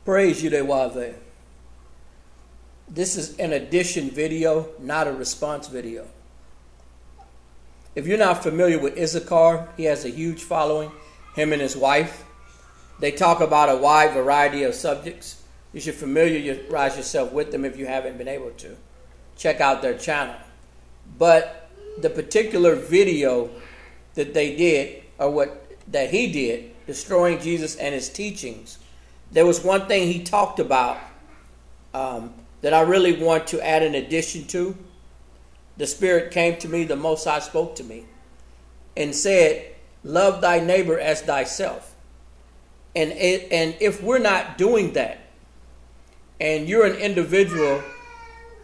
Praise you, Dewave. This is an addition video, not a response video. If you're not familiar with Issachar, he has a huge following, him and his wife. They talk about a wide variety of subjects. You should familiarize yourself with them if you haven't been able to. Check out their channel. But the particular video that they did, or that he did, destroying Jesus and his teachings, there was one thing he talked about that I really want to add an addition to. The Spirit came to me, the Most High spoke to me, and said, love thy neighbor as thyself. And if we're not doing that, and you're an individual,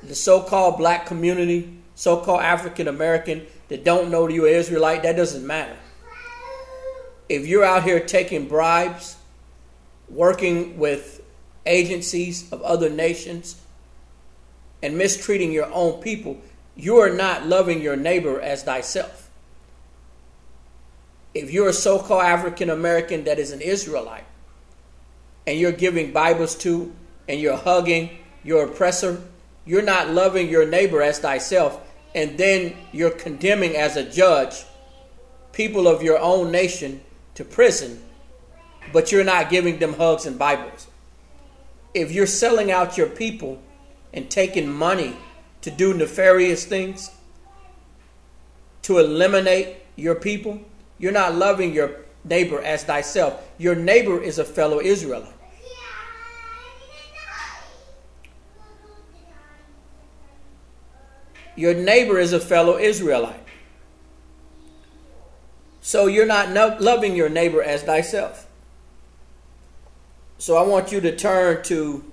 the so-called black community, so-called African American, that don't know you're an Israelite, that doesn't matter. If you're out here taking bribes, working with agencies of other nations, and mistreating your own people, you are not loving your neighbor as thyself. If you're a so-called African American that is an Israelite, and you're giving Bibles to, and you're hugging your oppressor, you're not loving your neighbor as thyself, and then you're condemning as a judge people of your own nation to prison, but you're not giving them hugs and Bibles. If you're selling out your people and taking money to do nefarious things, to eliminate your people, you're not loving your neighbor as thyself. Your neighbor is a fellow Israelite. Your neighbor is a fellow Israelite. So you're not loving your neighbor as thyself. So I want you to turn to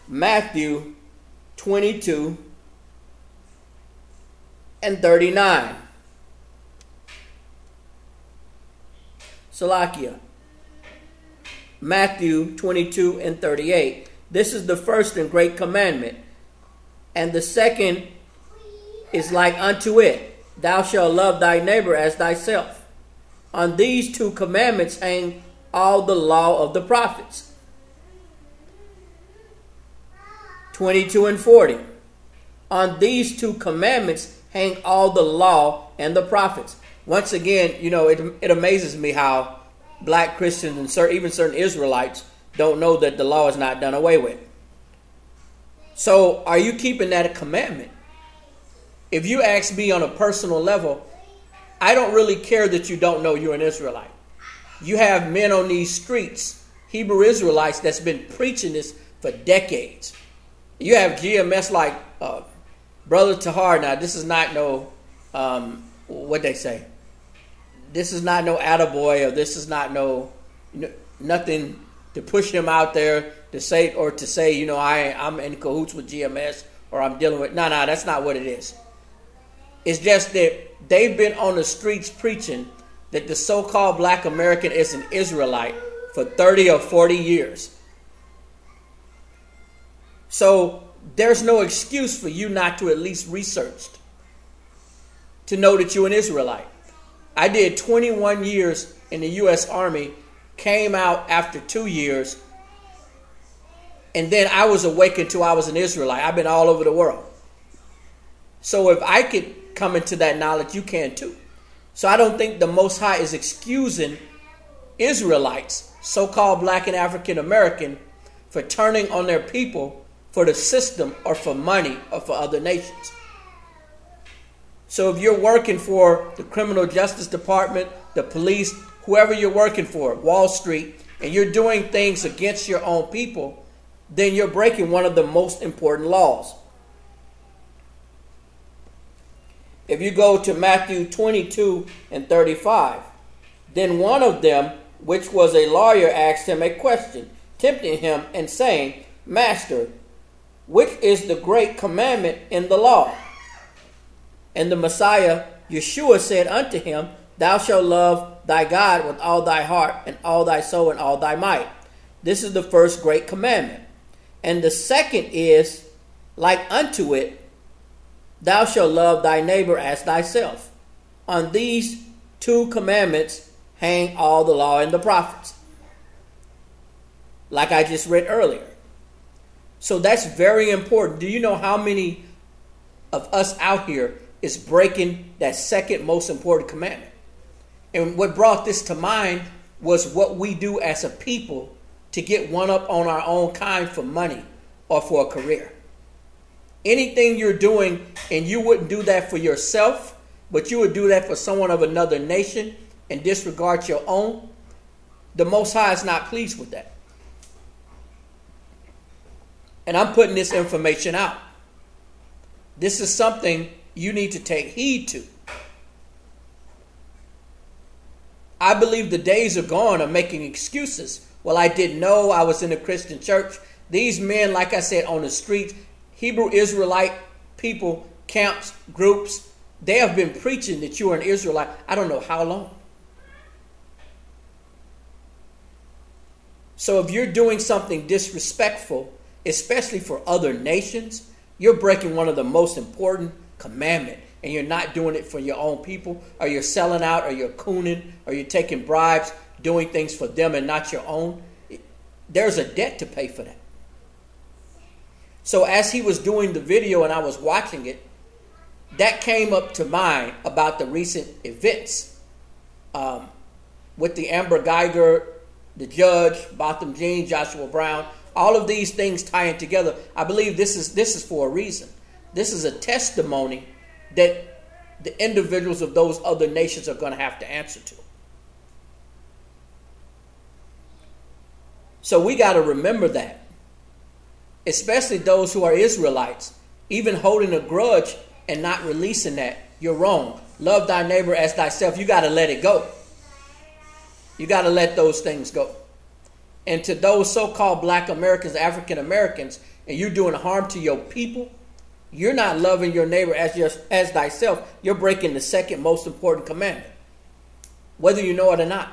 Matthew 22 and 39. Salakia. Matthew 22 and 38. This is the first and great commandment. And the second is like unto it. Thou shalt love thy neighbor as thyself. On these two commandments hang all the law of the prophets. 22 and 40. On these two commandments hang all the law and the prophets. Once again, it amazes me how black Christians and even certain Israelites don't know that the law is not done away with. So are you keeping that a commandment? If you ask me on a personal level, I don't really care that you don't know you're an Israelite. You have men on these streets, Hebrew Israelites, that's been preaching this for decades. You have GMS like Brother Tahar. Now, this is not no, what they say. This is not no attaboy, or this is not nothing to push him out there to say, I'm in cahoots with GMS, or I'm dealing with. No, that's not what it is. It's just that they've been on the streets preaching that the so-called black American is an Israelite for 30 or 40 years. So there's no excuse for you not to at least research to know that you're an Israelite. I did 21 years in the U.S. Army, came out after 2 years, and then I was awakened to I was an Israelite. I've been all over the world. So if I could come into that knowledge, you can too. So I don't think the Most High is excusing Israelites, so-called black and African American, for turning on their people for the system or for money or for other nations. So if you're working for the criminal justice department, the police, whoever you're working for, Wall Street, and you're doing things against your own people, then you're breaking one of the most important laws. If you go to Matthew 22 and 35, then one of them, which was a lawyer, asked him a question, tempting him and saying, Master, which is the great commandment in the law? And the Messiah, Yeshua, said unto him, Thou shalt love thy God with all thy heart and all thy soul and all thy might. This is the first great commandment. And the second is, like unto it, Thou shalt love thy neighbor as thyself. On these two commandments hang all the law and the prophets. like I just read earlier. So that's very important. Do you know how many of us out here is breaking that second most important commandment? And what brought this to mind was what we do as a people to get one up on our own kind for money or for a career. Anything you're doing, and you wouldn't do that for yourself, but you would do that for someone of another nation and disregard your own, the Most High is not pleased with that. And I'm putting this information out. This is something you need to take heed to. I believe the days are gone of making excuses. Well, I didn't know, I was in a Christian church. These men, like I said, on the streets, Hebrew Israelite people, camps, groups, they have been preaching that you are an Israelite, I don't know how long. So if you're doing something disrespectful, especially for other nations, you're breaking one of the most important commandments, and you're not doing it for your own people, or you're selling out, or you're cooning, or you're taking bribes, doing things for them and not your own. There's a debt to pay for that. So as he was doing the video and I was watching it, that came up to mind about the recent events with the Amber Geiger, the judge, Botham Jean, Joshua Brown, all of these things tying together. I believe this is for a reason. This is a testimony that the individuals of those other nations are going to have to answer to. So we got to remember that, especially those who are Israelites, even holding a grudge and not releasing that. You're wrong. Love thy neighbor as thyself. You got to let it go. You got to let those things go. And to those so-called black Americans, African Americans, and you're doing harm to your people, you're not loving your neighbor as thyself. You're breaking the second most important commandment, whether you know it or not,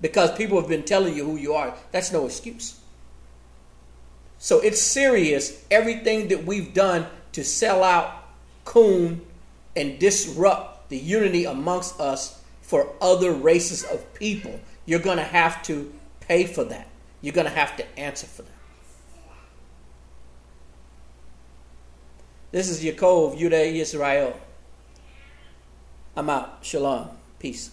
because people have been telling you who you are. That's no excuse. So it's serious, everything that we've done to sell out, coon, and disrupt the unity amongst us for other races of people. You're going to have to pay for that. You're going to have to answer for that. This is Yaakov, Yudai Yisrael. I'm out. Shalom. Peace.